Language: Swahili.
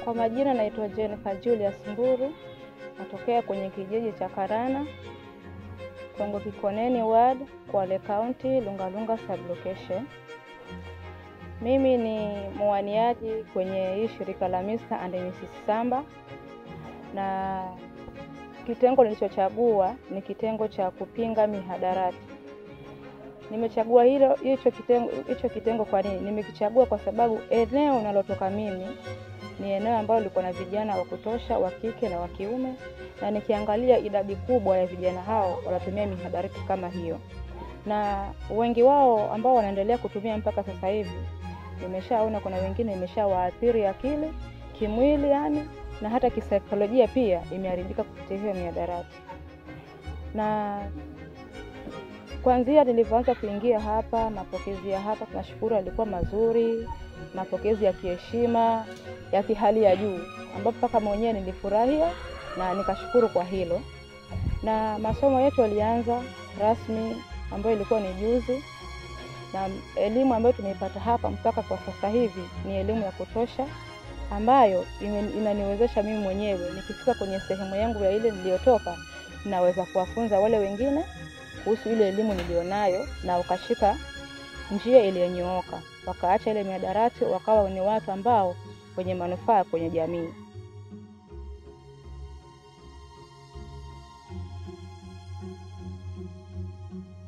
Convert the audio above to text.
Kwa majina naitwa Jennifer Julius Mburu, natokea kwenye kijiji cha Karana, Kongo Kikoneni Ward, Kwale County, Lungalunga Sublocation. Mimi ni mwaniaji kwenye hii shirika la Mr. and Mrs. Samba, na kitengo nilichochagua ni kitengo cha kupinga mihadarati. Nimechagua hicho kitengo kwa nini? Nimekichagua kwa sababu eneo nalotoka mimi ni eneo ambalo liko na vijana wa kutosha, wa kike na wa kiume, na nikiangalia idadi kubwa ya vijana hao wanatumia mihadarati kama hiyo. Na wengi wao ambao wanaendelea kutumia mpaka sasa hivi, nimeshaona kuna wengine imeshawaathiri akili, kimwili na hata kisaikolojia pia imeharibika kupitia hiyo mihadarati. Na kuanzia nilipoanza kuingia hapa, mapokezi ya hapa tunashukuru yalikuwa mazuri, mapokezi ya kiheshima, ya kihali ya juu, ambapo mpaka mwenyewe nilifurahia na nikashukuru kwa hilo. Na masomo yetu yalianza rasmi ambayo ilikuwa ni juzi, na elimu ambayo tumeipata hapa mpaka kwa sasa hivi ni elimu ya kutosha ambayo inaniwezesha mimi mwenyewe nikifika kwenye sehemu yangu ya ile niliyotoka, naweza kuwafunza wale wengine kuhusu ile elimu nilionayo, na wakashika njia iliyonyooka, wakaacha ile mihadarati, wakawa ni watu ambao wenye manufaa kwenye jamii.